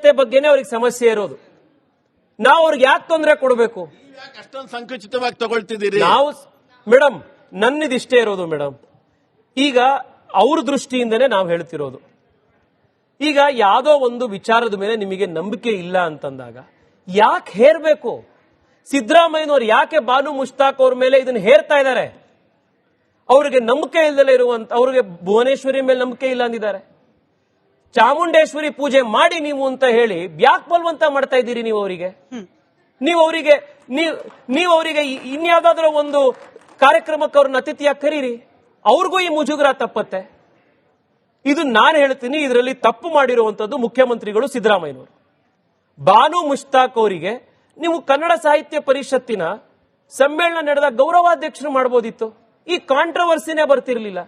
ವ್ಯವಸ್ಥೆ ಬಗ್ಗೆನೇ ಅವ್ರಿಗೆ ಸಮಸ್ಯೆ ಇರೋದು. ನಾವು ಅವ್ರಿಗೆ ಯಾಕೆ ತೊಂದರೆ ಕೊಡಬೇಕು? ಅಷ್ಟೊಂದು ಸಂಕುಚಿತವಾಗಿ ತಗೊಳ್ತಿದ್ದೀರಿ ನಾವು. ಮೇಡಮ್, ನನ್ನಿದಿಷ್ಟೇ ಇರೋದು ಮೇಡಮ್. ಈಗ ಅವ್ರ ದೃಷ್ಟಿಯಿಂದನೇ ನಾವು ಹೇಳ್ತಿರೋದು. ಈಗ ಯಾವುದೋ ಒಂದು ವಿಚಾರದ ಮೇಲೆ ನಿಮಗೆ ನಂಬಿಕೆ ಇಲ್ಲ ಅಂತಂದಾಗ ಯಾಕೆ ಹೇರ್ಬೇಕು? ಸಿದ್ದರಾಮಯ್ಯನವ್ರು ಯಾಕೆ ಬಾನು ಮುಷ್ತಾಕ್ ಅವ್ರ ಮೇಲೆ ಇದನ್ನ ಹೇರ್ತಾ ಇದ್ದಾರೆ? ಅವ್ರಿಗೆ ನಂಬಿಕೆ ಇಲ್ಲದಲೇ ಇರುವಂತ, ಅವ್ರಿಗೆ ಭುವನೇಶ್ವರಿ ಮೇಲೆ ನಂಬಿಕೆ ಇಲ್ಲ ಅಂದಿದ್ದಾರೆ. ಚಾಮುಂಡೇಶ್ವರಿ ಪೂಜೆ ಮಾಡಿ ನೀವು ಅಂತ ಹೇಳಿ ಯಾಕೆ ಬಲವಂತ ಮಾಡ್ತಾ ಇದ್ದೀರಿ ನೀವು ಅವರಿಗೆ? ನೀವು ಅವರಿಗೆ ಇನ್ಯಾವುದಾದ್ರೂ ಒಂದು ಕಾರ್ಯಕ್ರಮಕ್ಕೆ ಅವ್ರನ್ನ ಅತಿಥಿಯಾಗಿ ಕರೀರಿ, ಅವ್ರಿಗೂ ಈ ಮುಜುಗರ ತಪ್ಪತ್ತೆ. ಇದು ನಾನು ಹೇಳ್ತೀನಿ, ಇದರಲ್ಲಿ ತಪ್ಪು ಮಾಡಿರುವಂತದ್ದು ಮುಖ್ಯಮಂತ್ರಿಗಳು ಸಿದ್ದರಾಮಯ್ಯನವರು. ಬಾನು ಮುಷ್ತಾಕ್ ಅವರಿಗೆ ನೀವು ಕನ್ನಡ ಸಾಹಿತ್ಯ ಪರಿಷತ್ತಿನ ಸಮ್ಮೇಳನ ನಡೆದ ಗೌರವಾಧ್ಯಕ್ಷರು ಮಾಡಬಹುದಿತ್ತು. ಈ ಕಾಂಟ್ರವರ್ಸಿನೇ ಬರ್ತಿರ್ಲಿಲ್ಲ.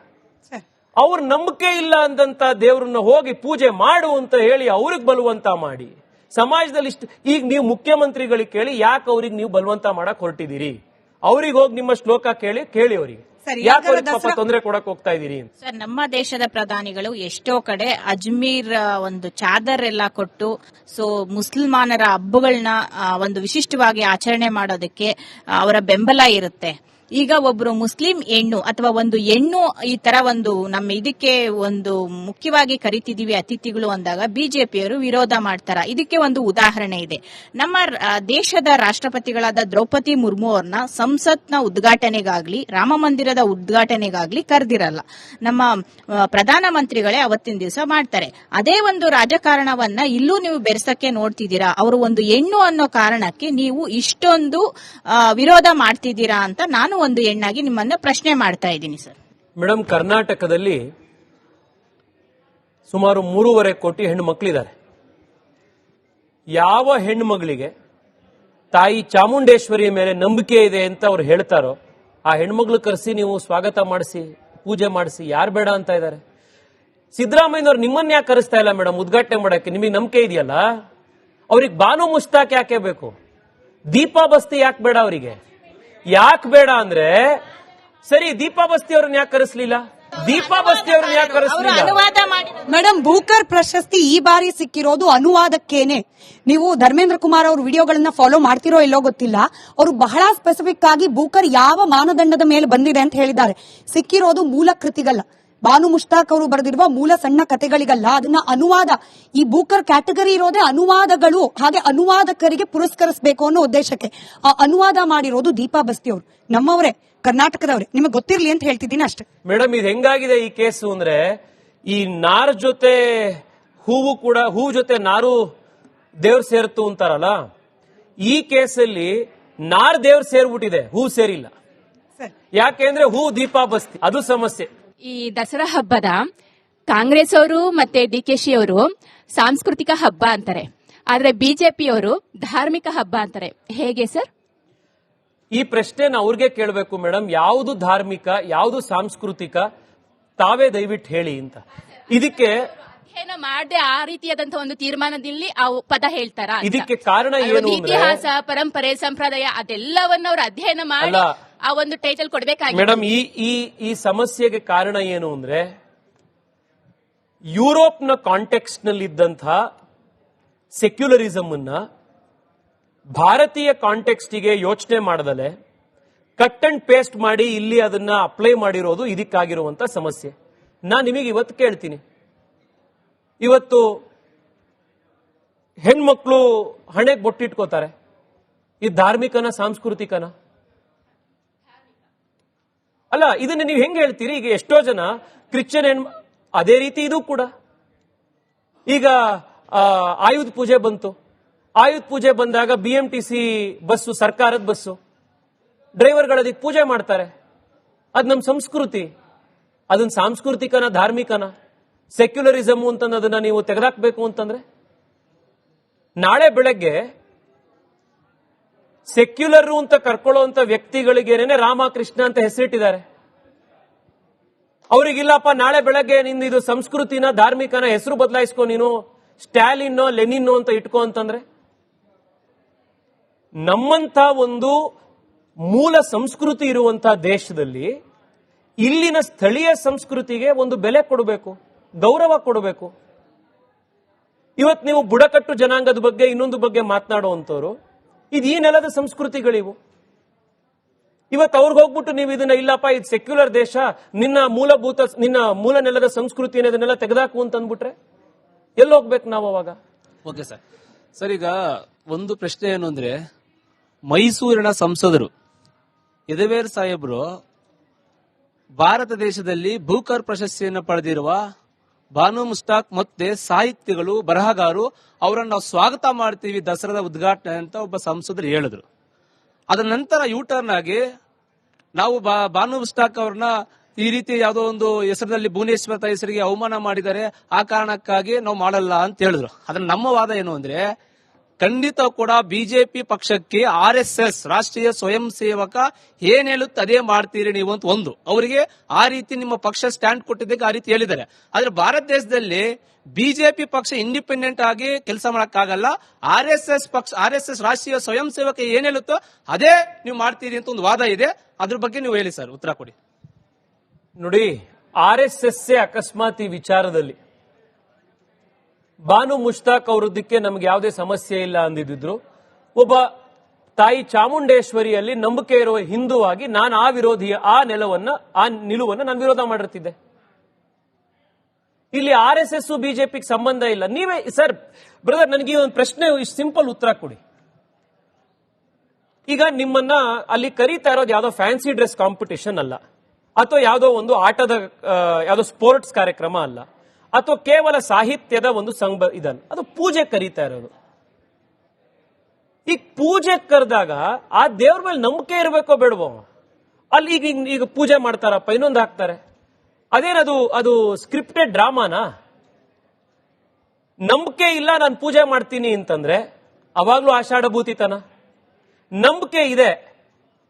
ಅವ್ರ ನಂಬಿಕೆ ಇಲ್ಲ ಅಂದಂತ ದೇವ್ರನ್ನ ಹೋಗಿ ಪೂಜೆ ಮಾಡು ಅಂತ ಹೇಳಿ ಅವ್ರಿಗೆ ಬಲವಂತ ಮಾಡಿ ಸಮಾಜದಲ್ಲಿ ಈಗ ನೀವು ಮುಖ್ಯಮಂತ್ರಿಗಳಿಗೆ ಕೇಳಿ ಯಾಕೆ ಅವ್ರಿಗೆ ನೀವು ಬಲವಂತ ಮಾಡಕ್ ಹೊರಟಿದ್ದೀರಿ? ಅವ್ರಿಗೆ ಹೋಗಿ ನಿಮ್ಮ ಶ್ಲೋಕ ಕೇಳಿ ಅವರಿಗೆ ಯಾಕೆ ತೊಂದರೆ ಕೊಡಕ್ ಹೋಗ್ತಾ ಇದೀರಿ ಸರ್? ನಮ್ಮ ದೇಶದ ಪ್ರಧಾನಿಗಳು ಎಷ್ಟೋ ಕಡೆ ಅಜ್ಮೀರ್ ಒಂದು ಚಾದರ್ ಎಲ್ಲ ಕೊಟ್ಟು ಮುಸಲ್ಮಾನರ ಹಬ್ಬಗಳನ್ನ ಒಂದು ವಿಶಿಷ್ಟವಾಗಿ ಆಚರಣೆ ಮಾಡೋದಕ್ಕೆ ಅವರ ಬೆಂಬಲ ಇರುತ್ತೆ. ಈಗ ಒಬ್ರು ಮುಸ್ಲಿಂ ಹೆಣ್ಣು ಅಥವಾ ಒಂದು ಹೆಣ್ಣು ಈ ತರ ಒಂದು ನಮ್ಮ ಇದಕ್ಕೆ ಒಂದು ಮುಖ್ಯವಾಗಿ ಕರಿತಿದೀವಿ ಅತಿಥಿಗಳು ಅಂದಾಗ ಬಿಜೆಪಿಯವರು ವಿರೋಧ ಮಾಡ್ತಾರ. ಇದಕ್ಕೆ ಒಂದು ಉದಾಹರಣೆ ಇದೆ. ನಮ್ಮ ದೇಶದ ರಾಷ್ಟ್ರಪತಿಗಳಾದ ದ್ರೌಪದಿ ಮುರ್ಮು ಅವ್ರನ್ನ ಸಂಸತ್ನ ಉದ್ಘಾಟನೆಗಾಗ್ಲಿ ರಾಮ ಮಂದಿರದ ಉದ್ಘಾಟನೆಗಾಗ್ಲಿ ಕರೆದಿರಲ್ಲ. ನಮ್ಮ ಪ್ರಧಾನಮಂತ್ರಿಗಳೇ ಅವತ್ತಿನ ದಿವಸ ಮಾಡ್ತಾರೆ. ಅದೇ ಒಂದು ರಾಜಕಾರಣವನ್ನ ಇಲ್ಲೂ ನೀವು ಬೆರೆಸಕ್ಕೆ ನೋಡ್ತಿದ್ದೀರಾ. ಅವರು ಒಂದು ಹೆಣ್ಣು ಅನ್ನೋ ಕಾರಣಕ್ಕೆ ನೀವು ಇಷ್ಟೊಂದು ವಿರೋಧ ಮಾಡ್ತಿದ್ದೀರಾ ಅಂತ ನಾನು ಒಂದು ಹೆಣ್ಣಾಗಿ ನಿಮ್ಮನ್ನ ಪ್ರಶ್ನೆ ಮಾಡ್ತಾ ಇದ್ದೀನಿ ಸರ್. ಮೇಡಮ್, ಕರ್ನಾಟಕದಲ್ಲಿ ಸುಮಾರು 3.5 ಕೋಟಿ ಹೆಣ್ಣು ಮಕ್ಕಳಿದ್ದಾರೆ. ಯಾವ ಹೆಣ್ಣು ಮಗಳಿಗೆ ತಾಯಿ ಚಾಮುಂಡೇಶ್ವರಿ ಮೇಲೆ ನಂಬಿಕೆ ಇದೆ ಅಂತ ಅವ್ರು ಹೇಳ್ತಾರೋ ಆ ಹೆಣ್ಮಗಳು ಕರೆಸಿ ನೀವು ಸ್ವಾಗತ ಮಾಡಿಸಿ ಪೂಜೆ ಮಾಡಿಸಿ. ಯಾರು ಬೇಡ ಅಂತ ಇದ್ದಾರೆ? ಸಿದ್ದರಾಮಯ್ಯನವ್ರು ನಿಮ್ಮನ್ನ ಯಾಕೆ ಕರೆಸ್ತಾ ಇಲ್ಲ ಮೇಡಮ್ ಉದ್ಘಾಟನೆ ಮಾಡಕ್ಕೆ? ನಿಮಗೆ ನಂಬಿಕೆ ಇದೆಯಲ್ಲ. ಅವ್ರಿಗೆ ಬಾನು ಮುಷ್ತಾಕ್ ಯಾಕೆ ಬೇಕು? ದೀಪಾ ಬಸ್ತಿ ಯಾಕೆ ಬೇಡ ಅವರಿಗೆ? ಯಾಕೆ ಬೇಡ ಅಂದ್ರೆ ಸರಿ, ದೀಪಾ ಬಸ್ತಿ ಅವ್ರನ್ನ ಯಾಕೆ ಕರೆಸಲಿಲ್ಲ? ಮೇಡಮ್, ಬೂಕರ್ ಪ್ರಶಸ್ತಿ ಈ ಬಾರಿ ಸಿಕ್ಕಿರೋದು ಅನುವಾದಕ್ಕೇನೆ. ನೀವು ಧರ್ಮೇಂದ್ರ ಕುಮಾರ್ ಅವ್ರ ವಿಡಿಯೋಗಳನ್ನ ಫಾಲೋ ಮಾಡ್ತಿರೋ ಇಲ್ಲೋ ಗೊತ್ತಿಲ್ಲ. ಅವರು ಬಹಳ ಸ್ಪೆಸಿಫಿಕ್ ಆಗಿ ಬೂಕರ್ ಯಾವ ಮಾನದಂಡದ ಮೇಲೆ ಬಂದಿದೆ ಅಂತ ಹೇಳಿದ್ದಾರೆ. ಸಿಕ್ಕಿರೋದು ಮೂಲ ಕೃತಿಗಲ್ಲ, ಬಾನು ಮುಷ್ತಾಕ್ ಅವರು ಬರೆದಿರುವ ಮೂಲ ಸಣ್ಣ ಕಥೆಗಳಿಗಲ್ಲ. ಅದನ್ನ ಅನುವಾದ, ಈ ಬೂಕರ್ ಕ್ಯಾಟಗರಿ ಇರೋದೇ ಅನುವಾದಗಳು, ಹಾಗೆ ಅನುವಾದಕರಿಗೆ ಪುರಸ್ಕರಿಸಬೇಕು ಅನ್ನೋ ಉದ್ದೇಶಕ್ಕೆ ಆ ಅನುವಾದ ಮಾಡಿರೋದು ದೀಪಾ ಬಸ್ತಿ ಅವರು, ನಮ್ಮವರೇ, ಕರ್ನಾಟಕದವರೇ. ನಿಮಗೆ ಗೊತ್ತಿರ್ಲಿ ಅಂತ ಹೇಳ್ತಿದ್ದೀನಿ ಅಷ್ಟೇ. ಮೇಡಮ್, ಇದು ಹೆಂಗಾಗಿದೆ ಈ ಕೇಸು ಅಂದ್ರೆ, ಈ ನಾರ್ ಜೊತೆ ಹೂವು ಕೂಡ, ಹೂವು ಜೊತೆ ನಾರು ದೇವ್ರು ಸೇರ್ತು ಅಂತಾರಲ್ಲ, ಈ ಕೇಸಲ್ಲಿ ನಾರ್ ದೇವ್ರು ಸೇರ್ಬಿಟ್ಟಿದೆ, ಹೂ ಸೇರಿಲ್ಲ. ಯಾಕೆಂದ್ರೆ ಹೂ ದೀಪಾ ಬಸ್ತಿ, ಅದು ಸಮಸ್ಯೆ. ಈ ದಸರಾ ಹಬ್ಬದ ಕಾಂಗ್ರೆಸ್ ಅವರು ಮತ್ತೆ ಡಿಕೆಶಿ ಅವರು ಸಾಂಸ್ಕೃತಿಕ ಹಬ್ಬ ಅಂತಾರೆ, ಆದ್ರೆ ಬಿಜೆಪಿಯವರು ಧಾರ್ಮಿಕ ಹಬ್ಬ ಅಂತಾರೆ. ಹೇಗೆ ಸರ್? ಈ ಪ್ರಶ್ನೆ ಅವ್ರಿಗೆ ಕೇಳಬೇಕು ಮೇಡಮ್. ಯಾವುದು ಧಾರ್ಮಿಕ, ಯಾವುದು ಸಾಂಸ್ಕೃತಿಕ, ತಾವೇ ದಯವಿಟ್ಟು ಹೇಳಿ ಅಂತ. ಇದಕ್ಕೆ ಮಾಡದೆ ಆ ರೀತಿಯಾದಂತಹ ಒಂದು ತೀರ್ಮಾನದಲ್ಲಿ ಆ ಪದ ಹೇಳ್ತಾರ? ಇದಕ್ಕೆ ಕಾರಣ ಏನು? ಇತಿಹಾಸ, ಪರಂಪರೆ, ಸಂಪ್ರದಾಯ ಅದೆಲ್ಲವನ್ನ ಅವರು ಅಧ್ಯಯನ ಮಾಡಿ ಆ ಒಂದು ಟೈಟಲ್ ಕೊಡಬೇಕಾಗಿದೆ. ಮೇಡಮ್, ಈ ಸಮಸ್ಯೆಗೆ ಕಾರಣ ಏನು ಅಂದ್ರೆ, ಯುರೋಪ್ನ ಕಾಂಟೆಕ್ಸ್ಟ್ ನಲ್ಲಿದ್ದಂತಹ ಸೆಕ್ಯುಲರಿಸಮ್ ಅನ್ನ ಭಾರತೀಯ ಕಾಂಟೆಕ್ಸ್ಟಿಗೆ ಯೋಚನೆ ಮಾಡದಲೆ ಕಟ್ ಅಂಡ್ ಪೇಸ್ಟ್ ಮಾಡಿ ಇಲ್ಲಿ ಅದನ್ನ ಅಪ್ಲೈ ಮಾಡಿರೋದು ಇದಕ್ಕಾಗಿರುವಂತ ಸಮಸ್ಯೆ. ನಾನು ನಿಮಗೆ ಇವತ್ತು ಕೇಳ್ತೀನಿ, ಇವತ್ತು ಹೆಣ್ಮಕ್ಳು ಹಣೆಗೆ ಬೊಟ್ಟಿಟ್ಕೋತಾರೆ, ಇದು ಧಾರ್ಮಿಕನ ಸಾಂಸ್ಕೃತಿಕನ? ಅಲ್ಲ, ಇದನ್ನ ನೀವು ಹೆಂಗ್ ಹೇಳ್ತೀರಿ? ಈಗ ಎಷ್ಟೋ ಜನ ಕ್ರಿಶ್ಚಿಯನ್ ಅದೇ ರೀತಿ ಇದು ಕೂಡ. ಈಗ ಆಯುಧ ಪೂಜೆ ಬಂತು, ಆಯುಧ ಪೂಜೆ ಬಂದಾಗ BMTC ಬಸ್ಸು, ಸರ್ಕಾರದ ಬಸ್ಸು, ಡ್ರೈವರ್ಗಳು ಅದಕ್ಕೆ ಪೂಜೆ ಮಾಡ್ತಾರೆ. ಅದು ನಮ್ಮ ಸಂಸ್ಕೃತಿ. ಅದನ್ನ ಸಾಂಸ್ಕೃತಿಕನ, ಧಾರ್ಮಿಕನ, ಸೆಕ್ಯುಲರಿಸಮ್ ಅಂತ ಅದನ್ನ ನೀವು ತೆಗೆದಾಕ್ಬೇಕು ಅಂತಂದ್ರೆ, ನಾಳೆ ಬೆಳಗ್ಗೆ ಸೆಕ್ಯುಲರ್ ಅಂತ ಕರ್ಕೊಳ್ಳುವಂತ ವ್ಯಕ್ತಿಗಳಿಗೇನೆ ರಾಮಕೃಷ್ಣ ಅಂತ ಹೆಸರಿಟ್ಟಿದ್ದಾರೆ. ಅವ್ರಿಗಿಲ್ಲಪ್ಪ, ನಾಳೆ ಬೆಳಗ್ಗೆ ನಿಂದು ಇದು ಸಂಸ್ಕೃತಿನ, ಧಾರ್ಮಿಕನ ಹೆಸರು ಬದಲಾಯಿಸ್ಕೊ, ನೀನು ಸ್ಟಾಲಿನ್ ಲೆನಿನ್ ಅಂತ ಇಟ್ಕೋ ಅಂತಂದ್ರೆ, ನಮ್ಮಂತ ಒಂದು ಮೂಲ ಸಂಸ್ಕೃತಿ ಇರುವಂತಹ ದೇಶದಲ್ಲಿ ಇಲ್ಲಿನ ಸ್ಥಳೀಯ ಸಂಸ್ಕೃತಿಗೆ ಒಂದು ಬೆಲೆ ಕೊಡಬೇಕು, ಗೌರವ ಕೊಡಬೇಕು. ಇವತ್ತು ನೀವು ಬುಡಕಟ್ಟು ಜನಾಂಗದ ಬಗ್ಗೆ ಇನ್ನೊಂದು ಬಗ್ಗೆ ಮಾತನಾಡುವಂತವ್ರು. ಇದು ಈ ನೆಲದ ಸಂಸ್ಕೃತಿಗಳಿವು. ಇವತ್ತು ಅವ್ರಿಗೆ ಹೋಗ್ಬಿಟ್ಟು ನೀವು ಇದನ್ನ ಇಲ್ಲಪ್ಪ ಇದು ಸೆಕ್ಯುಲರ್ ದೇಶ, ನಿನ್ನ ಮೂಲ ನೆಲದ ಸಂಸ್ಕೃತಿ ಇದನ್ನೆಲ್ಲ ತೆಗೆದಾಕು ಅಂತ ಅಂದ್ಬಿಟ್ರೆ ಎಲ್ಲಿ ಹೋಗ್ಬೇಕು ನಾವು ಅವಾಗ? ಓಕೆ ಸರ್, ಈಗ ಒಂದು ಪ್ರಶ್ನೆ ಏನು ಅಂದ್ರೆ, ಮೈಸೂರಿನ ಸಂಸದರು ಯದುವೀರ್ ಸಾಹೇಬರು ಭಾರತ ದೇಶದಲ್ಲಿ ಬೂಕರ್ ಪ್ರಶಸ್ತಿಯನ್ನು ಪಡೆದಿರುವ ಬಾನು ಮುಸ್ತಾಕ್ ಮತ್ತೆ ಸಾಹಿತ್ಯಗಳು, ಬರಹಗಾರರು, ಅವರನ್ನು ನಾವು ಸ್ವಾಗತ ಮಾಡ್ತೀವಿ ದಸರಾದ ಉದ್ಘಾಟನೆ ಅಂತ ಒಬ್ಬ ಸಂಸದರು ಹೇಳಿದ್ರು. ಅದರ ನಂತರ ಯೂಟರ್ನ್ ಆಗಿ ನಾವು ಬಾನು ಮುಸ್ತಾಕ್ ಅವ್ರನ್ನ ಈ ರೀತಿ ಯಾವುದೋ ಒಂದು ಹೆಸರಿನಲ್ಲಿ ಭುವನೇಶ್ವರ್ ಹೆಸರಿಗೆ ಅವಮಾನ ಮಾಡಿದ್ದಾರೆ, ಆ ಕಾರಣಕ್ಕಾಗಿ ನಾವು ಮಾಡಲ್ಲ ಅಂತ ಹೇಳಿದ್ರು. ಅದ್ರ ನಮ್ಮ ವಾದ ಏನು ಅಂದ್ರೆ, ಖಂಡಿತ ಕೂಡ ಬಿಜೆಪಿ ಪಕ್ಷಕ್ಕೆ RSS ರಾಷ್ಟ್ರೀಯ ಸ್ವಯಂ ಸೇವಕ ಏನ್ ಹೇಳುತ್ತೆ ಅದೇ ಮಾಡ್ತೀರಿ ನೀವು ಅಂತ ಒಂದು ಅವರಿಗೆ ಆ ರೀತಿ ನಿಮ್ಮ ಪಕ್ಷ ಸ್ಟ್ಯಾಂಡ್ ಕೊಟ್ಟಿದ್ದಕ್ಕೆ ಆ ರೀತಿ ಹೇಳಿದ್ದಾರೆ. ಆದ್ರೆ ಭಾರತ ದೇಶದಲ್ಲಿ ಬಿಜೆಪಿ ಪಕ್ಷ ಇಂಡಿಪೆಂಡೆಂಟ್ ಆಗಿ ಕೆಲಸ ಮಾಡಕ್ಕಾಗಲ್ಲ. RSS ರಾಷ್ಟ್ರೀಯ ಸ್ವಯಂ ಸೇವಕ ಏನ್ ಹೇಳುತ್ತೋ ಅದೇ ನೀವು ಮಾಡ್ತೀರಿ ಅಂತ ಒಂದು ವಾದ ಇದೆ. ಅದ್ರ ಬಗ್ಗೆ ನೀವು ಹೇಳಿ ಸರ್, ಉತ್ತರ ಕೊಡಿ. ನೋಡಿ, RSS ಅಕಸ್ಮಾತ್ ಈ ವಿಚಾರದಲ್ಲಿ ಬಾನು ಮುಷ್ತಾಕ್ ಅವರದ್ದಕ್ಕೆ ನಮ್ಗೆ ಯಾವುದೇ ಸಮಸ್ಯೆ ಇಲ್ಲ ಅಂದಿದ್ರು, ಒಬ್ಬ ತಾಯಿ ಚಾಮುಂಡೇಶ್ವರಿಯಲ್ಲಿ ನಂಬಿಕೆ ಇರುವ ಹಿಂದುವಾಗಿ ನಾನು ಆ ವಿರೋಧಿಯ ಆ ನಿಲುವನ್ನು ನಾನು ವಿರೋಧ ಮಾಡಿರ್ತಿದ್ದೆ. ಇಲ್ಲಿ RSS ಬಿಜೆಪಿಗೆ ಸಂಬಂಧ ಇಲ್ಲ. ನೀವೇ ಸರ್ ಬ್ರದರ್, ನನಗೆ ಒಂದು ಪ್ರಶ್ನೆ, ಸಿಂಪಲ್ ಉತ್ತರ ಕೊಡಿ. ಈಗ ನಿಮ್ಮನ್ನ ಅಲ್ಲಿ ಕರೀತಾ ಇರೋದು ಯಾವುದೋ ಫ್ಯಾನ್ಸಿ ಡ್ರೆಸ್ ಕಾಂಪಿಟಿಷನ್ ಅಲ್ಲ, ಅಥವಾ ಯಾವುದೋ ಒಂದು ಆಟದ ಯಾವುದೋ ಸ್ಪೋರ್ಟ್ಸ್ ಕಾರ್ಯಕ್ರಮ ಅಲ್ಲ, ಅಥವಾ ಕೇವಲ ಸಾಹಿತ್ಯದ ಒಂದು ಇದಲ್ಲ, ಅದು ಪೂಜೆ ಕರೀತಾ ಇರೋದು. ಈಗ ಪೂಜೆ ಕರೆದಾಗ ಆ ದೇವ್ರ ಮೇಲೆ ನಂಬಿಕೆ ಇರಬೇಕೋ ಬೇಡವೋ? ಅಲ್ಲಿ ಈಗ ಪೂಜೆ ಮಾಡ್ತಾರಪ್ಪ, ಇನ್ನೊಂದು ಹಾಕ್ತಾರೆ, ಅದೇನದು ಅದು ಸ್ಕ್ರಿಪ್ಟೆಡ್ ಡ್ರಾಮಾನಾ? ನಂಬಿಕೆ ಇಲ್ಲ ನಾನು ಪೂಜೆ ಮಾಡ್ತೀನಿ ಅಂತಂದ್ರೆ ಅವಾಗ್ಲೂ ಆಷಾಢಭೂತಿತನ. ನಂಬಿಕೆ ಇದೆ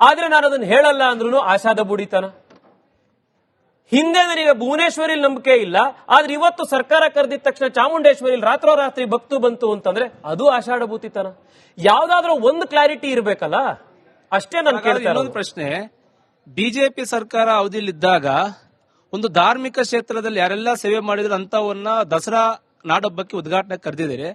ಆದ್ರೆ ನಾನು ಅದನ್ನ ಹೇಳಲ್ಲ ಅಂದ್ರೂ ಆಷಾಢಭೂತಿತನ. ಹಿಂದೆ ನನಗೆ ಭುವನೇಶ್ವರಿಲಿ ನಂಬಿಕೆ ಇಲ್ಲ, ಆದ್ರೆ ಇವತ್ತು ಸರ್ಕಾರ ಕರೆದಿದ ತಕ್ಷಣ ಚಾಮುಂಡೇಶ್ವರಿಲಿ ರಾತ್ರೋರಾತ್ರಿ ಭಕ್ತು ಬಂತು ಅಂತಂದ್ರೆ ಅದು ಆಷಾಢಭೂತಿತನ. ಯಾವ್ದಾದ್ರೂ ಒಂದು ಕ್ಲಾರಿಟಿ ಇರ್ಬೇಕಲ್ಲ, ಅಷ್ಟೇ ನಾನು ಕೇಳ್ತಾ ಇರೋದು. ಪ್ರಶ್ನೆ, ಬಿಜೆಪಿ ಸರ್ಕಾರ ಅವಧಿಯಲ್ಲಿದ್ದಾಗ ಒಂದು ಧಾರ್ಮಿಕ ಕ್ಷೇತ್ರದಲ್ಲಿ ಯಾರೆಲ್ಲ ಸೇವೆ ಮಾಡಿದ್ರು ಅಂತವನ್ನ ದಸರಾ ನಾಡಹಬ್ಬಕ್ಕೆ ಉದ್ಘಾಟನೆ ಕರೆದಿದ್ದಾರೆ.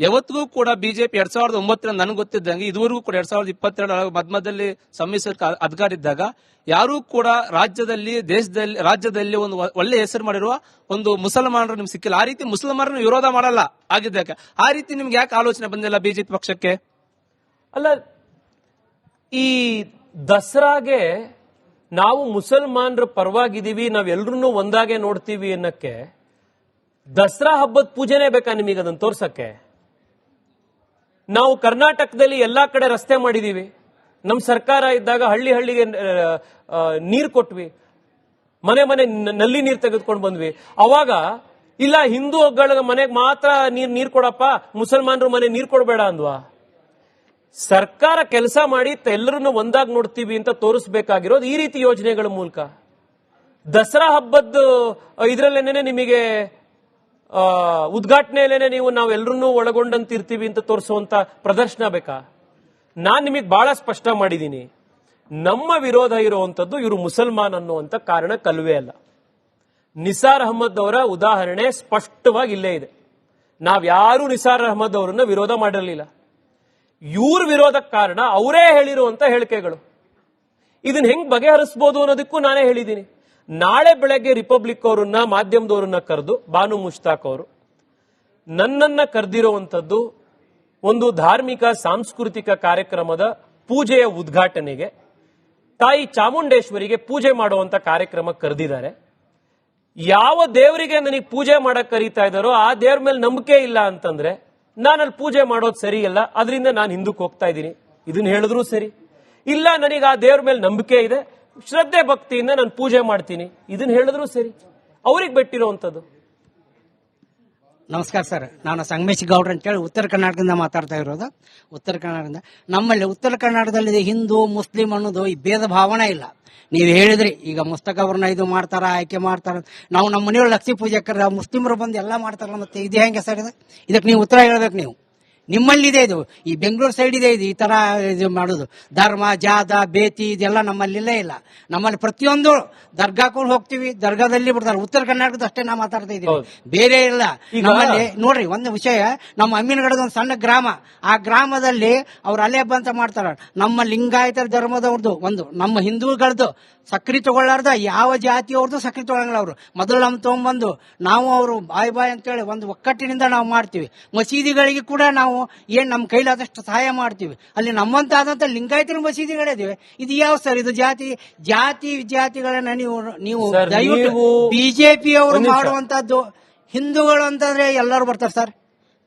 ಯಾವತ್ತಿಗೂ ಕೂಡ ಬಿಜೆಪಿ 2009 ನನಗೆ ಗೊತ್ತಿದ್ದಂಗೆ ಇದುವರೆಗೂ ಕೂಡ 2022 ಮಧ್ಯದಲ್ಲಿ ಸಮ್ಮಿಶ್ರ ಅಧಿಕಾರ ಇದ್ದಾಗ ಯಾರೂ ಕೂಡ ರಾಜ್ಯದಲ್ಲಿ ಒಂದು ಒಳ್ಳೆ ಹೆಸರು ಮಾಡಿರುವ ಒಂದು ಮುಸಲ್ಮಾನರು ನಿಮ್ಗೆ ಸಿಕ್ಕಿಲ್ಲ. ಆ ರೀತಿ ಮುಸಲ್ಮಾನರನ್ನು ವಿರೋಧ ಮಾಡಲ್ಲ ಆಗಿದ್ದಕ್ಕೆ ಆ ರೀತಿ ನಿಮ್ಗೆ ಯಾಕೆ ಆಲೋಚನೆ ಬಂದಿಲ್ಲ ಬಿಜೆಪಿ ಪಕ್ಷಕ್ಕೆ? ಅಲ್ಲ, ಈ ದಸರಾಗೆ ನಾವು ಮುಸಲ್ಮಾನರ ಪರವಾಗಿದ್ದೀವಿ, ನಾವೆಲ್ಲರೂ ಒಂದಾಗೆ ನೋಡ್ತೀವಿ ಅನ್ನಕ್ಕೆ ದಸರಾ ಹಬ್ಬದ ಪೂಜೆನೇ ಬೇಕಾ ನಿಮಗೆ ಅದನ್ನು ತೋರ್ಸಕ್ಕೆ? ನಾವು ಕರ್ನಾಟಕದಲ್ಲಿ ಎಲ್ಲಾ ಕಡೆ ರಸ್ತೆ ಮಾಡಿದೀವಿ, ನಮ್ಮ ಸರ್ಕಾರ ಇದ್ದಾಗ ಹಳ್ಳಿಗೆ ನೀರು ಕೊಟ್ವಿ, ಮನೆ ನಲ್ಲಿ ನೀರು ತೆಗೆದುಕೊಂಡು ಬಂದ್ವಿ. ಅವಾಗ ಇಲ್ಲ ಹಿಂದೂಗಳ ಮನೆಗೆ ಮಾತ್ರ ನೀರು ಕೊಡಪ್ಪ, ಮುಸಲ್ಮಾನರು ಮನೆ ನೀರು ಕೊಡಬೇಡ ಅಂದ್ವಾ? ಸರ್ಕಾರ ಕೆಲಸ ಮಾಡಿ ಎಲ್ಲರನ್ನು ಒಂದಾಗಿ ನೋಡ್ತೀವಿ ಅಂತ ತೋರಿಸಬೇಕಾಗಿರೋದು ಈ ರೀತಿ ಯೋಜನೆಗಳ ಮೂಲಕ. ದಸರಾ ಹಬ್ಬದ ಇದರಲ್ಲೇನೆ ನಿಮಗೆ ಉದ್ಘಾಟನೆಯಲ್ಲೇನೆ ನೀವು ನಾವೆಲ್ಲರನ್ನೂ ಒಳಗೊಂಡಂತಿರ್ತೀವಿ ಅಂತ ತೋರಿಸುವಂತ ಪ್ರದರ್ಶನ ಬೇಕಾ? ನಾನ್ ನಿಮಗೆ ಬಹಳ ಸ್ಪಷ್ಟ ಮಾಡಿದ್ದೀನಿ, ನಮ್ಮ ವಿರೋಧ ಇರುವಂತದ್ದು ಇವರು ಮುಸಲ್ಮಾನ್ ಅನ್ನುವಂತ ಕಾರಣ ಕಲ್ವೇ ಅಲ್ಲ. ನಿಸಾರ್ ಅಹಮದ್ ಅವರ ಉದಾಹರಣೆ ಸ್ಪಷ್ಟವಾಗಿ ಇಲ್ಲೇ ಇದೆ. ನಾವ್ಯಾರೂ ನಿಸಾರ್ ಅಹಮದ್ ಅವರನ್ನ ವಿರೋಧ ಮಾಡಿರಲಿಲ್ಲ. ಇವ್ರ ವಿರೋಧಕ್ಕೆ ಕಾರಣ ಅವರೇ ಹೇಳಿರುವಂತ ಹೇಳಿಕೆಗಳು. ಇದನ್ನ ಹೆಂಗ್ ಬಗೆಹರಿಸಬಹುದು ಅನ್ನೋದಕ್ಕೂ ನಾನೇ ಹೇಳಿದ್ದೀನಿ. ನಾಳೆ ಬೆಳಗ್ಗೆ ರಿಪಬ್ಲಿಕ್ ಅವರನ್ನ ಮಾಧ್ಯಮದವರನ್ನ ಕರೆದು ಬಾನು ಮುಷ್ತಾಕ್ ಅವರು ನನ್ನನ್ನ ಕರೆದಿರುವಂತದ್ದು ಒಂದು ಧಾರ್ಮಿಕ ಸಾಂಸ್ಕೃತಿಕ ಕಾರ್ಯಕ್ರಮದ ಪೂಜೆಯ ಉದ್ಘಾಟನೆಗೆ, ತಾಯಿ ಚಾಮುಂಡೇಶ್ವರಿಗೆ ಪೂಜೆ ಮಾಡುವಂತ ಕಾರ್ಯಕ್ರಮ ಕರೆದಿದ್ದಾರೆ. ಯಾವ ದೇವರಿಗೆ ನನಗೆ ಪೂಜೆ ಮಾಡಕ್ ಕರೀತಾ ಇದ್ದಾರೋ ಆ ದೇವ್ರ ಮೇಲೆ ನಂಬಿಕೆ ಇಲ್ಲ ಅಂತಂದ್ರೆ ನಾನಲ್ಲಿ ಪೂಜೆ ಮಾಡೋದು ಸರಿಯಲ್ಲ, ಅದರಿಂದ ನಾನು ಹಿಂದಕ್ಕೆ ಹೋಗ್ತಾ ಇದ್ದೀನಿ, ಇದನ್ನ ಹೇಳಿದ್ರು ಸರಿ. ಇಲ್ಲ ನನಗೆ ಆ ದೇವ್ರ ಮೇಲೆ ನಂಬಿಕೆ ಇದೆ, ಶ್ರದ್ಧೆ ಭಕ್ತಿಯಿಂದ ನಾನು ಪೂಜೆ ಮಾಡ್ತೀನಿ, ಇದನ್ನ ಹೇಳಿದ್ರು ಸರಿ. ಅವ್ರಿಗೆ ಬಿಟ್ಟಿರುವಂತದ್ದು. ನಮಸ್ಕಾರ ಸರ್, ನಾನು ಸಂಗಮೇಶ್ ಗೌಡ್ರ ಅಂತೇಳಿ ಉತ್ತರ ಕರ್ನಾಟಕದಿಂದ ಮಾತಾಡ್ತಾ ಇರೋದು. ಉತ್ತರ ಕರ್ನಾಟಕದಿಂದ ನಮ್ಮಲ್ಲಿ ಉತ್ತರ ಕರ್ನಾಟಕದಲ್ಲಿ ಹಿಂದೂ ಮುಸ್ಲಿಂ ಅನ್ನೋದು ಈ ಭೇದ ಭಾವನೆ ಇಲ್ಲ. ನೀವು ಹೇಳಿದ್ರಿ ಈಗ ಮುಸ್ತಕ್ ಅವ್ರನ್ನ ಇದು ಮಾಡ್ತಾರ, ಆಯ್ಕೆ ಮಾಡ್ತಾರ. ನಾವು ನಮ್ಮ ಮನೆಯೊಳಗೆ ಲಕ್ಷ್ಮೀ ಪೂಜೆ ಕರ ಮುಸ್ಲಿಮರು ಬಂದು ಎಲ್ಲ ಮಾಡ್ತಾರಲ್ಲ, ಮತ್ತೆ ಇದು ಹೆಂಗೆ ಸರ್? ಇದಕ್ಕೆ ನೀವು ಉತ್ತರ ಹೇಳ್ಬೇಕು. ನೀವು ನಿಮ್ಮಲ್ಲಿದೆ ಇದು. ಈ ಬೆಂಗಳೂರು ಸೈಡ್ ಇದೆ ಇದು, ಈ ತರ ಇದು ಮಾಡೋದು. ಧರ್ಮ ಜಾತ ಬೇತಿ ಇದೆಲ್ಲ ನಮ್ಮಲ್ಲಿಲ್ಲೇ ಇಲ್ಲ. ನಮ್ಮಲ್ಲಿ ಪ್ರತಿಯೊಂದು ದರ್ಗಾಕ್ಕೂ ಹೋಗ್ತೀವಿ, ದರ್ಗಾದಲ್ಲಿ ಬಿಡ್ತಾರೆ. ಉತ್ತರ ಕರ್ನಾಟಕದ ಅಷ್ಟೇ ನಾವು ಮಾತಾಡ್ತಾ ಇದೀವಿ, ಬೇರೆ ಇಲ್ಲ ನಮ್ಮಲ್ಲಿ. ನೋಡ್ರಿ ಒಂದು ವಿಷಯ, ನಮ್ಮ ಅಮೀನಗಡದ ಒಂದು ಸಣ್ಣ ಗ್ರಾಮ, ಆ ಗ್ರಾಮದಲ್ಲಿ ಅವ್ರು ಅಲೆ ಹಬ್ಬ ಅಂತ ಮಾಡ್ತಾರ. ನಮ್ಮ ಲಿಂಗಾಯತರ ಧರ್ಮದವ್ರದ್ದು ಒಂದು, ನಮ್ಮ ಹಿಂದೂಗಳದ್ದು ಸಕ್ರಿ ತಗೊಳ್ಳಾರ್ದ ಯಾವ ಜಾತಿಯವ್ರದ್ದು ಸಕ್ರಿ ತಗೊಳಂಗಿಲ್ಲ. ಅವರು ಮೊದಲು ನಮ್ ತಗೊಂಡ್ಬಂದು ನಾವು ಅವರು ಬಾಯ್ ಅಂತೇಳಿ ಒಂದು ಒಕ್ಕಟ್ಟಿನಿಂದ ನಾವು ಮಾಡ್ತೀವಿ. ಮಸೀದಿಗಳಿಗೆ ಕೂಡ ನಾವು ಏನ್ ನಮ್ಮ ಕೈಲಾದಷ್ಟು ಸಹಾಯ ಮಾಡ್ತೀವಿ. ಅಲ್ಲಿ ನಮ್ಮಂತಾದಂತ ಲಿಂಗಾಯತರ ಮಸೀದಿಗಳಿವೆ. ಇದು ಯಾವ ಸರ್? ಇದು ಜಾತಿ ವಿದ್ಯಾರ್ಥಿಗಳನ್ನ ನೀವು ಸರ್, ದಯವಿಟ್ಟು ನೀವು ಬಿಜೆಪಿ ಅವರು ಒಂದ್ ನಿಮಿಷ. ಮಾಡುವಂತದ್ದು. ಹಿಂದೂಗಳು ಅಂತಂದ್ರೆ ಎಲ್ಲರೂ ಬರ್ತಾರೆ ಸರ್.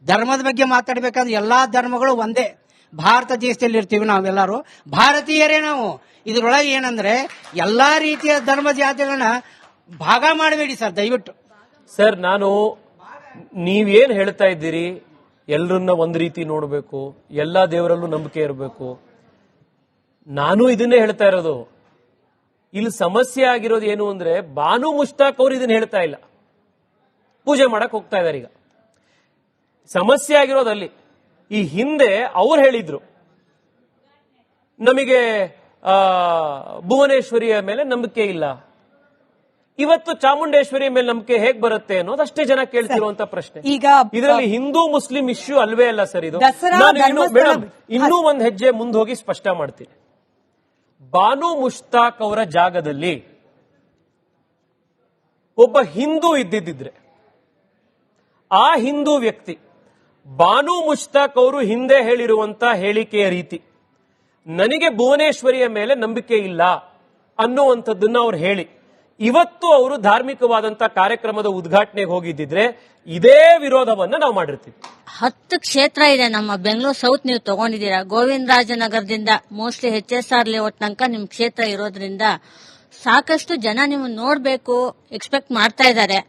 ಧರ್ಮದ ಬಗ್ಗೆ ಮಾತಾಡ್ಬೇಕಂದ್ರೆ ಎಲ್ಲಾ ಧರ್ಮಗಳು ಒಂದೇ. ಭಾರತ ದೇಶದಲ್ಲಿ ಇರ್ತೀವಿ ನಾವೆಲ್ಲರೂ ಭಾರತೀಯರೇ ನಾವು. ಇದ್ರೊಳಗೆ ಏನಂದ್ರೆ ಎಲ್ಲಾ ರೀತಿಯ ಧರ್ಮ ಜಾತಿಗಳನ್ನ ಭಾಗ ಮಾಡಬೇಡಿ ಸರ್ ದಯವಿಟ್ಟು. ಸರ್, ನೀವೇನ್ ಹೇಳ್ತಾ ಇದ್ದೀರಿ, ಎಲ್ಲರನ್ನ ಒಂದ್ ರೀತಿ ನೋಡ್ಬೇಕು, ಎಲ್ಲಾ ದೇವರಲ್ಲೂ ನಂಬಿಕೆ ಇರಬೇಕು. ನಾನು ಇದನ್ನೇ ಹೇಳ್ತಾ ಇರೋದು. ಇಲ್ಲಿ ಸಮಸ್ಯೆ ಆಗಿರೋದು ಏನು ಅಂದ್ರೆ, ಬಾನು ಮುಷ್ತಾಕ್ ಅವರು ಇದನ್ನ ಹೇಳ್ತಾ ಇಲ್ಲ, ಪೂಜೆ ಮಾಡಕ್ ಹೋಗ್ತಾ ಇದಾರೆ. ಈಗ ಸಮಸ್ಯೆ ಆಗಿರೋದಲ್ಲಿ ಈ ಹಿಂದೆ ಅವ್ರು ಹೇಳಿದ್ರು ನಮಗೆ ಭುವನೇಶ್ವರಿಯ ಮೇಲೆ ನಂಬಿಕೆ ಇಲ್ಲ. ಇವತ್ತು ಚಾಮುಂಡೇಶ್ವರಿಯ ಮೇಲೆ ನಂಬಿಕೆ ಹೇಗ್ ಬರುತ್ತೆ ಅನ್ನೋದು ಅಷ್ಟೇ ಜನ ಕೇಳ್ತಿರುವಂತ ಪ್ರಶ್ನೆ. ಈಗ ಇದರಲ್ಲಿ ಹಿಂದೂ ಮುಸ್ಲಿಂ ಇಶ್ಯೂ ಅಲ್ವೇ ಅಲ್ಲ ಸರ್ ಇದು. ದಸರಾ ಮೇಡಮ್, ಇನ್ನೂ ಒಂದ್ ಹೆಜ್ಜೆ ಮುಂದೆ ಹೋಗಿ ಸ್ಪಷ್ಟ ಮಾಡ್ತೀನಿ. ಬಾನು ಮುಷ್ತಾಕ್ ಅವರ ಜಾಗದಲ್ಲಿ ಒಬ್ಬ ಹಿಂದೂ ಇದ್ದಿದ್ರೆ, ಆ ಹಿಂದೂ ವ್ಯಕ್ತಿ ಬಾನು ಮುಷ್ತಾಕ್ ಅವರು ಹಿಂದೆ ಹೇಳಿರುವಂತ ಹೇಳಿಕೆಯ ರೀತಿ, ನನಗೆ ಭುವನೇಶ್ವರಿಯ ಮೇಲೆ ನಂಬಿಕೆ ಇಲ್ಲ ಅನ್ನುವಂಥದ್ದನ್ನ ಅವ್ರು ಹೇಳಿ ಇವತ್ತು ಅವರು ಧಾರ್ಮಿಕವಾದಂತ ಕಾರ್ಯಕ್ರಮದ ಉದ್ಘಾಟನೆಗೆ ಹೋಗಿದ್ದಿದ್ರೆ ಇದೇ ವಿರೋಧವನ್ನ ನಾವು ಮಾಡಿರ್ತೀವಿ. 10 ಕ್ಷೇತ್ರ ಇದೆ ನಮ್ಮ ಬೆಂಗಳೂರು ಸೌತ್. ನೀವು ತಗೊಂಡಿದ್ದೀರಾ ಗೋವಿಂದರಾಜನಗರದಿಂದ ಮೋಸ್ಟ್ಲಿ HSR ಲೇಔಟ್ ತನಕ ನಿಮ್ ಕ್ಷೇತ್ರ ಇರೋದ್ರಿಂದ ಸಾಕಷ್ಟು ಜನ ನೀವು ನೋಡ್ಬೇಕು ಎಕ್ಸ್ಪೆಕ್ಟ್ ಮಾಡ್ತಾ ಇದ್ದಾರೆ.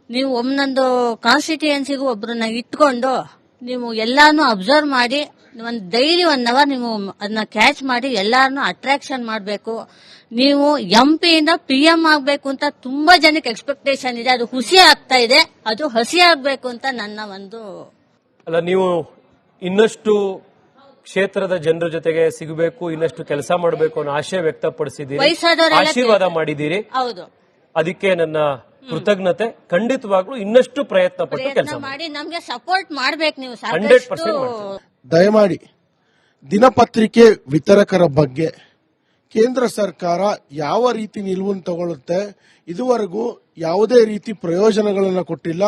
ನೀವು ಒಂದೊಂದು ಕಾನ್ಸ್ಟಿಟ್ಯೂಯೆನ್ಸಿಗೂ ಒಬ್ರನ್ನ ಇಟ್ಕೊಂಡು ನೀವು ಎಲ್ಲಾನು ಅಬ್ಸರ್ವ್ ಮಾಡಿ ಒಂದು ಡೈಲಿ 1 ಅವರ್ ನೀವು ಅದನ್ನ ಕ್ಯಾಚ್ ಮಾಡಿ ಎಲ್ಲಾರನ್ನು ಅಟ್ರಾಕ್ಷನ್ ಮಾಡಬೇಕು. ನೀವು MP ಇಂದ PM ಆಗ್ಬೇಕು ಅಂತ ತುಂಬಾ ಜನಕ್ಕೆ ಎಕ್ಸ್ಪೆಕ್ಟೇಷನ್ ಇದೆ. ಅದು ಹುಸಿ ಆಗ್ತಾ ಇದೆ, ಅದು ಹಸಿ ಆಗ್ಬೇಕು ಅಂತ ನನ್ನ ಒಂದು. ಅಲ್ಲ, ನೀವು ಇನ್ನಷ್ಟು ಕ್ಷೇತ್ರದ ಜನರ ಜೊತೆಗೆ ಸಿಗಬೇಕು, ಇನ್ನಷ್ಟು ಕೆಲಸ ಮಾಡಬೇಕು ಅನ್ನೋ ಆಶಯ ವ್ಯಕ್ತಪಡಿಸಿದ್ದೀರಿ, ವಯಸ್ಸಾದವರೆಲ್ಲ ಆಶೀರ್ವಾದ ಮಾಡಿದ್ದೀರಿ. ಹೌದು, ಅದಕ್ಕೆ ನನ್ನ ಕೃತಜ್ಞತೆ. ಖಂಡಿತವಾಗ್ಲೂ ಇನ್ನಷ್ಟು ಪ್ರಯತ್ನ ಪಟ್ಟು ಕೆಲಸ ಪ್ರಯತ್ನ ಮಾಡಿ ನಮ್ಗೆ ಸಪೋರ್ಟ್ ಮಾಡ್ಬೇಕು ನೀವು 100% ಸಾಕಷ್ಟು. ಮಾಡ್ತೀನಿ. ದಯಮಾಡಿ ದಿನಪತ್ರಿಕೆ ವಿತರಕರ ಬಗ್ಗೆ ಕೇಂದ್ರ ಸರ್ಕಾರ ಯಾವ ರೀತಿ ನಿಲುವನ್ನು ತಗೊಳ್ಳುತ್ತೆ, ಇದುವರೆಗೂ ಯಾವುದೇ ರೀತಿ ಪ್ರಯೋಜನಗಳನ್ನು ಕೊಟ್ಟಿಲ್ಲ.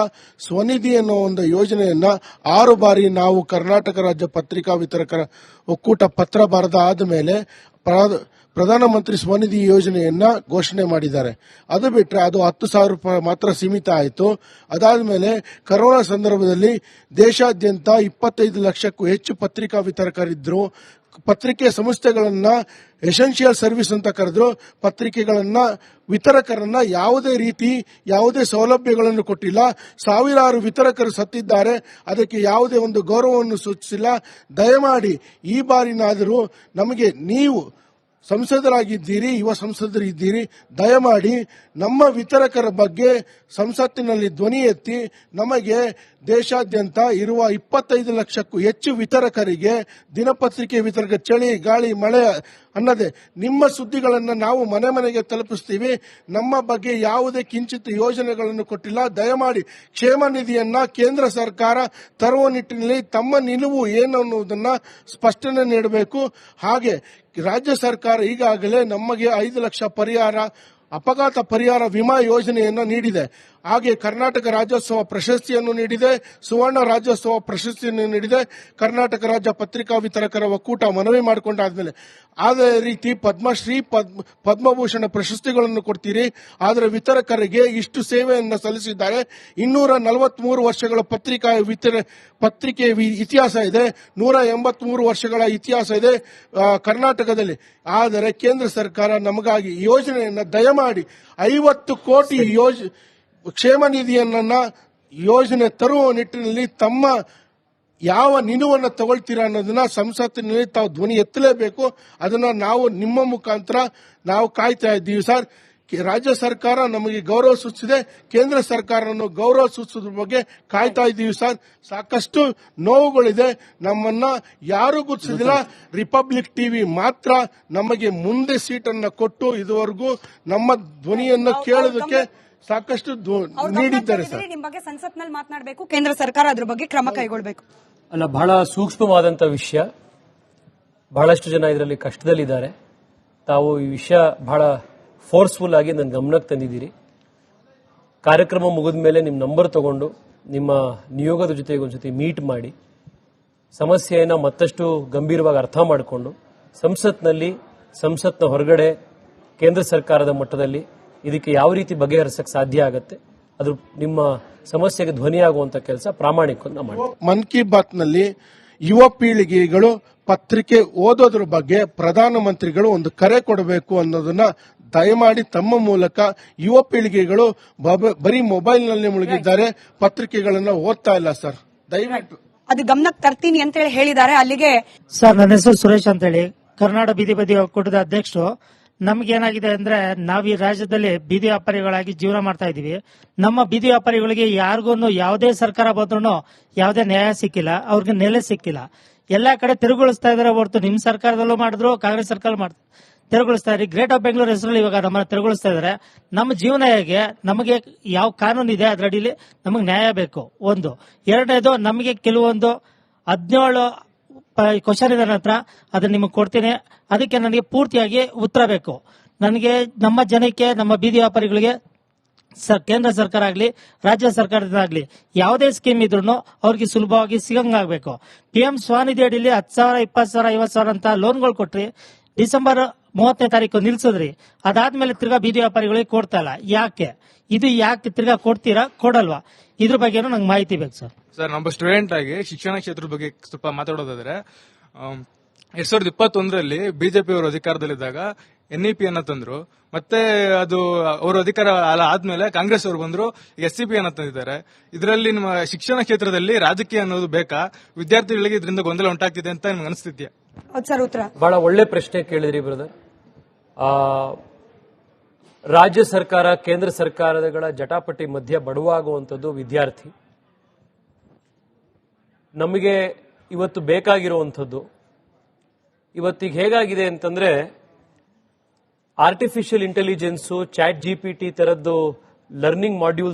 ಸ್ವನಿಧಿ ಅನ್ನೋ ಒಂದು ಯೋಜನೆಯನ್ನ 6 ಬಾರಿ ನಾವು ಕರ್ನಾಟಕ ರಾಜ್ಯ ಪತ್ರಿಕಾ ವಿತರಕರ ಒಕ್ಕೂಟ ಪತ್ರ ಬರೆದ ಆದಮೇಲೆ ಪ್ರಧಾನಮಂತ್ರಿ ಸ್ವನಿಧಿ ಯೋಜನೆಯನ್ನ ಘೋಷಣೆ ಮಾಡಿದ್ದಾರೆ. ಅದು ಬಿಟ್ಟರೆ ಅದು 10,000 ರೂಪಾಯಿ ಮಾತ್ರ ಸೀಮಿತ ಆಯಿತು. ಅದಾದ್ಮೇಲೆ ಕರೋನಾ ಸಂದರ್ಭದಲ್ಲಿ ದೇಶಾದ್ಯಂತ 25 ಲಕ್ಷಕ್ಕೂ ಹೆಚ್ಚು ಪತ್ರಿಕಾ ವಿತರಕರಿದ್ರು. ಪತ್ರಿಕೆ ಸಂಸ್ಥೆಗಳನ್ನ ಎಸೆನ್ಷಿಯಲ್ ಸರ್ವಿಸ್ ಅಂತ ಕರೆದ್ರು. ಪತ್ರಿಕೆಗಳನ್ನ ವಿತರಕರನ್ನ ಯಾವುದೇ ಸೌಲಭ್ಯಗಳನ್ನು ಕೊಟ್ಟಿಲ್ಲ. ಸಾವಿರಾರು ವಿತರಕರು ಸತ್ತಿದ್ದಾರೆ, ಅದಕ್ಕೆ ಯಾವುದೇ ಒಂದು ಗೌರವವನ್ನು ಸೂಚಿಸಿಲ್ಲ. ದಯಮಾಡಿ ಈ ಬಾರಿನಾದರೂ ನಮಗೆ, ನೀವು ಸಂಸದರಾಗಿದ್ದೀರಿ, ಯುವ ಸಂಸದರಿದ್ದೀರಿ, ದಯಮಾಡಿ ನಮ್ಮ ವಿತರಕರ ಬಗ್ಗೆ ಸಂಸತ್ತಿನಲ್ಲಿ ಧ್ವನಿ ಎತ್ತಿ ನಮಗೆ ದೇಶಾದ್ಯಂತ ಇರುವ 25 ಲಕ್ಷಕ್ಕೂ ಹೆಚ್ಚು ವಿತರಕರಿಗೆ ದಿನಪತ್ರಿಕೆ ವಿತರಕ ಚಳಿ ಗಾಳಿ ಮಳೆ ಅನ್ನದೆ ನಿಮ್ಮ ಸುದ್ದಿಗಳನ್ನು ನಾವು ಮನೆ ಮನೆಗೆ ತಲುಪಿಸ್ತೀವಿ. ನಮ್ಮ ಬಗ್ಗೆ ಯಾವುದೇ ಕಿಂಚಿತ್ ಯೋಜನೆಗಳನ್ನು ಕೊಟ್ಟಿಲ್ಲ. ದಯಮಾಡಿ ಕ್ಷೇಮ ನಿಧಿಯನ್ನ ಕೇಂದ್ರ ಸರ್ಕಾರ ತರುವ ನಿಟ್ಟಿನಲ್ಲಿ ತಮ್ಮ ನಿಲುವು ಏನು ಅನ್ನುವುದನ್ನ ಸ್ಪಷ್ಟನೆ ನೀಡಬೇಕು. ಹಾಗೆ ರಾಜ್ಯ ಸರ್ಕಾರ ಈಗಾಗಲೇ ನಮಗೆ 5 ಲಕ್ಷ ಅಪಘಾತ ಪರಿಹಾರ ವಿಮಾ ಯೋಜನೆಯನ್ನು ನೀಡಿದೆ. ಹಾಗೆ ಕರ್ನಾಟಕ ರಾಜ್ಯೋತ್ಸವ ಪ್ರಶಸ್ತಿಯನ್ನು ನೀಡಿದೆ, ಸುವರ್ಣ ರಾಜ್ಯೋತ್ಸವ ಪ್ರಶಸ್ತಿಯನ್ನು ನೀಡಿದೆ. ಕರ್ನಾಟಕ ರಾಜ್ಯ ಪತ್ರಿಕಾ ವಿತರಕರ ಒಕ್ಕೂಟ ಮನವಿ ಮಾಡಿಕೊಂಡಾದ್ಮೇಲೆ ಅದೇ ರೀತಿ ಪದ್ಮಶ್ರೀ, ಪದ್ಮಭೂಷಣ ಪ್ರಶಸ್ತಿಗಳನ್ನು ಕೊಡ್ತೀರಿ. ಆದರೆ ವಿತರಕರಿಗೆ ಇಷ್ಟು ಸೇವೆಯನ್ನು ಸಲ್ಲಿಸಿದ್ದಾರೆ. 243 ವರ್ಷಗಳ ಪತ್ರಿಕೆ ಇತಿಹಾಸ ಇದೆ, 183 ವರ್ಷಗಳ ಇತಿಹಾಸ ಇದೆ ಕರ್ನಾಟಕದಲ್ಲಿ. ಆದರೆ ಕೇಂದ್ರ ಸರ್ಕಾರ ನಮಗಾಗಿ ಯೋಜನೆಯನ್ನು ದಯಮಾಡಿ 50 ಕೋಟಿ ಕ್ಷೇಮ ನಿಧಿಯನ್ನ ಯೋಜನೆ ತರುವ ನಿಟ್ಟಿನಲ್ಲಿ ತಮ್ಮ ಯಾವ ನಿಲುವನ್ನು ತಗೊಳ್ತೀರಾ ಅನ್ನೋದನ್ನ ಸಂಸತ್ತಿನಲ್ಲಿ ತಾವು ಧ್ವನಿ ಎತ್ತಲೇಬೇಕು. ಅದನ್ನ ನಾವು ನಿಮ್ಮ ಮುಖಾಂತರ ನಾವು ಕಾಯ್ತಾ ಇದ್ದೀವಿ ಸರ್. ರಾಜ್ಯ ಸರ್ಕಾರ ನಮಗೆ ಗೌರವ ಸೂಚಿಸಿದೆ, ಕೇಂದ್ರ ಸರ್ಕಾರವನ್ನು ಗೌರವ ಸೂಚಿಸೋದ್ರ ಬಗ್ಗೆ ಕಾಯ್ತಾ ಇದ್ದೀವಿ ಸರ್. ಸಾಕಷ್ಟು ನೋವುಗಳಿದೆ. ನಮ್ಮನ್ನ ಯಾರು ಗುರುತಿಸಿದಿಲ್ಲ. ರಿಪಬ್ಲಿಕ್ ಟಿವಿ ಮಾತ್ರ ನಮಗೆ ಮುಂದೆ ಸೀಟನ್ನು ಕೊಟ್ಟು ಇದುವರೆಗೂ ನಮ್ಮ ಧ್ವನಿಯನ್ನು ಕೇಳೋದಕ್ಕೆ ಸಾಕಷ್ಟು ನೀಡಿದ್ದಾರೆ ಸರ್. ನಿಮ್ ಬಗ್ಗೆ ಸಂಸತ್ನಲ್ಲಿ ಮಾತನಾಡಬೇಕು, ಕೇಂದ್ರ ಸರ್ಕಾರ ಅದ್ರ ಬಗ್ಗೆ ಕ್ರಮ ಕೈಗೊಳ್ಳಬೇಕು. ಅಲ್ಲ, ಬಹಳ ಸೂಕ್ಷ್ಮವಾದಂತ ವಿಷಯ. ಬಹಳಷ್ಟು ಜನ ಇದರಲ್ಲಿ ಕಷ್ಟದಲ್ಲಿದ್ದಾರೆ. ತಾವು ಈ ವಿಷಯ ಬಹಳ ಫೋರ್ಸ್ಫುಲ್ ಆಗಿ ನನ್ನ ಗಮನಕ್ಕೆ ತಂದಿದ್ದೀರಿ. ಕಾರ್ಯಕ್ರಮ ಮುಗಿದ ಮೇಲೆ ನಿಮ್ಮ ನಂಬರ್ ತಗೊಂಡು ನಿಮ್ಮ ನಿಯೋಗದ ಜೊತೆಗೆ ಒಂದ್ಸತಿ ಮೀಟ್ ಮಾಡಿ ಸಮಸ್ಯೆಯನ್ನು ಮತ್ತಷ್ಟು ಗಂಭೀರವಾಗಿ ಅರ್ಥ ಮಾಡಿಕೊಂಡು ಸಂಸತ್ನ ಹೊರಗಡೆ ಕೇಂದ್ರ ಸರ್ಕಾರದ ಮಟ್ಟದಲ್ಲಿ ಇದಕ್ಕೆ ಯಾವ ರೀತಿ ಬಗೆಹರಿಸಕ್ಕೆ ಸಾಧ್ಯ ಆಗತ್ತೆ, ಅದು ನಿಮ್ಮ ಸಮಸ್ಯೆಗೆ ಧ್ವನಿಯಾಗುವಂತ ಕೆಲಸ ಪ್ರಾಮಾಣಿಕವಾಗಿ ಮಾಡಿ. ಮನ್ ಕಿ ಬಾತ್ ನಲ್ಲಿ ಯುವ ಪೀಳಿಗೆಗಳು ಪತ್ರಿಕೆ ಓದೋದ್ರ ಬಗ್ಗೆ ಪ್ರಧಾನಮಂತ್ರಿಗಳು ಒಂದು ಕರೆ ಕೊಡಬೇಕು ಅನ್ನೋದನ್ನ ದಯಮಾಡಿ ತಮ್ಮ ಮೂಲಕ ಯುವ ಪೀಳಿಗೆಗಳು ಬರೀ ಮೊಬೈಲ್ ನಲ್ಲಿ ಮುಳುಗಿದ್ದಾರೆ, ಪತ್ರಿಕೆಗಳನ್ನ ಓದ್ತಾ ಇಲ್ಲ ಸರ್. ದಯವಿಟ್ಟು ಅದು ಗಮನಕ್ಕೆ ತರ್ತೀನಿ ಅಂತ ಹೇಳಿ ಹೇಳಿದ್ದಾರೆ. ಅಲ್ಲಿಗೆ ಸರ್, ನನ್ನ ಹೆಸರು ಸುರೇಶ್ ಅಂತ ಹೇಳಿ, ಕರ್ನಾಟಕ ಬೀದಿ ಬದಿ ಒಕ್ಕೂಟದ ಅಧ್ಯಕ್ಷರು. ನಮ್ಗೇನಾಗಿದೆ ಅಂದ್ರೆ ನಾವು ಈ ರಾಜ್ಯದಲ್ಲಿ ಬೀದಿ ವ್ಯಾಪಾರಿಗಳಾಗಿ ಜೀವನ ಮಾಡ್ತಾ ಇದೀವಿ. ನಮ್ಮ ಬೀದಿ ವ್ಯಾಪಾರಿಗಳಿಗೆ ಯಾರಿಗೂ ಯಾವುದೇ ಸರ್ಕಾರ ಬಂದ್ರೂ ಯಾವುದೇ ನ್ಯಾಯ ಸಿಕ್ಕಿಲ್ಲ, ಅವ್ರಿಗೆ ನೆಲೆ ಸಿಕ್ಕಿಲ್ಲ. ಎಲ್ಲಾ ಕಡೆ ತಿರುಗುಳಿಸ್ತಾ ಇದಾರೆ ಹೊರತು ನಿಮ್ ಸರ್ಕಾರದಲ್ಲೂ ಮಾಡಿದ್ರು, ಕಾಂಗ್ರೆಸ್ ಸರ್ಕಾರ ತಿರುಗುಳಿಸ್ತಾ ಇದ್ರಿ. ಗ್ರೇಟ್ ಆಫ್ ಬೆಂಗಳೂರು ಹೆಸರಲ್ಲಿ ಇವಾಗ ನಮ್ಮನ್ನ ತಿರುಗುಳಿಸ್ತಾ ಇದಾರೆ. ನಮ್ಮ ಜೀವನ ಹೇಗೆ, ನಮಗೆ ಯಾವ ಕಾನೂನು ಇದೆ ಅದ್ರ ಅಡಿಲಿ ನಮಗೆ ನ್ಯಾಯ ಬೇಕು. ಒಂದು. ಎರಡನೇದು, ನಮಗೆ ಕೆಲವೊಂದು 17 ಕ್ವಶನ್ ಇದೆ ನನ್ನ ಹತ್ರ, ಅದನ್ನ ನಿಮಗೆ ಕೊಡ್ತೀನಿ. ಅದಕ್ಕೆ ನನಗೆ ಪೂರ್ತಿಯಾಗಿ ಉತ್ತರ ಬೇಕು. ನನಗೆ ನಮ್ಮ ಜನಕ್ಕೆ, ನಮ್ಮ ಬೀದಿ ವ್ಯಾಪಾರಿಗಳಿಗೆ ಕೇಂದ್ರ ಸರ್ಕಾರ ಆಗಲಿ ರಾಜ್ಯ ಸರ್ಕಾರದಾಗ್ಲಿ ಯಾವುದೇ ಸ್ಕೀಮ್ ಇದ್ರೂ ಅವ್ರಿಗೆ ಸುಲಭವಾಗಿ ಸಿಗಂಗಾಗಬೇಕು. PM ಸ್ವಾನಿಧಿ ಅಡಿಲಿ 10,000, 20,000, 50,000 ಅಂತ ಲೋನ್ಗಳು ಕೊಟ್ರಿ. ಡಿಸೆಂಬರ್ 30ನೇ ತಾರೀಕು ನಿಲ್ಸಿದ್ರಿ. ಅದಾದ್ಮೇಲೆ ತಿರ್ಗಾ ಬೀದಿ ವ್ಯಾಪಾರಿಗಳಿಗೆ ಕೊಡ್ತಾ ಇಲ್ಲ. ಯಾಕೆ ತಿರ್ಗಾ ಕೊಡ್ತೀರಾ, ಕೊಡಲ್ವಾ? ಇದ್ರ ಬಗ್ಗೆ ನಂಗೆ ಮಾಹಿತಿ ಬೇಕು ಸರ್. ಸರ್, ನಮ್ಮ ಸ್ಟೂಡೆಂಟ್ ಆಗಿ ಶಿಕ್ಷಣ ಕ್ಷೇತ್ರದ ಬಗ್ಗೆ ಸ್ವಲ್ಪ ಮಾತಾಡೋದಾದ್ರೆ, 2021ರಲ್ಲಿ ಬಿಜೆಪಿ ಅವರು ಅಧಿಕಾರದಲ್ಲಿದ್ದಾಗ NEP ಅನ್ನ ತಂದ್ರು. ಮತ್ತೆ ಅದು ಅವರು ಅಧಿಕಾರ ಆದ್ಮೇಲೆ ಕಾಂಗ್ರೆಸ್ ಅವರು ಬಂದ್ರು, SCP ಅನ್ನ ತಂದಿದ್ದಾರೆ. ಇದರಲ್ಲಿ ನಮ್ಮ ಶಿಕ್ಷಣ ಕ್ಷೇತ್ರದಲ್ಲಿ ರಾಜಕೀಯ ಅನ್ನೋದು ಬೇಕಾ? ವಿದ್ಯಾರ್ಥಿಗಳಿಗೆ ಇದರಿಂದ ಗೊಂದಲ ಉಂಟಾಗ್ತಿದೆ ಅಂತ ನಿಮ್ಗೆ ಅನಿಸ್ತಿದ್ಯಾ? ಸರ್, ಉತ್ತರ ಬಹಳ ಒಳ್ಳೆ ಪ್ರಶ್ನೆ ಕೇಳಿದ್ರಿ ಬ್ರದರ್. ರಾಜ್ಯ ಸರ್ಕಾರ ಕೇಂದ್ರ ಸರ್ಕಾರಗಳ ಜಟಾಪಟಿ ಮಧ್ಯ ಬಡವಾಗುವಂಥದ್ದು ವಿದ್ಯಾರ್ಥಿ. ನಮಗೆ ಇವತ್ತು ಬೇಕಾಗಿರುವಂಥದ್ದು, ಇವತ್ತಿಗೆ ಹೇಗಾಗಿದೆ ಅಂತಂದ್ರೆ, ಆರ್ಟಿಫಿಷಿಯಲ್ ಇಂಟೆಲಿಜೆನ್ಸು, ಚಾಟ್ GPT ತರದ್ದು ಲರ್ನಿಂಗ್ ಮಾಡ್ಯೂಲ್ಸ್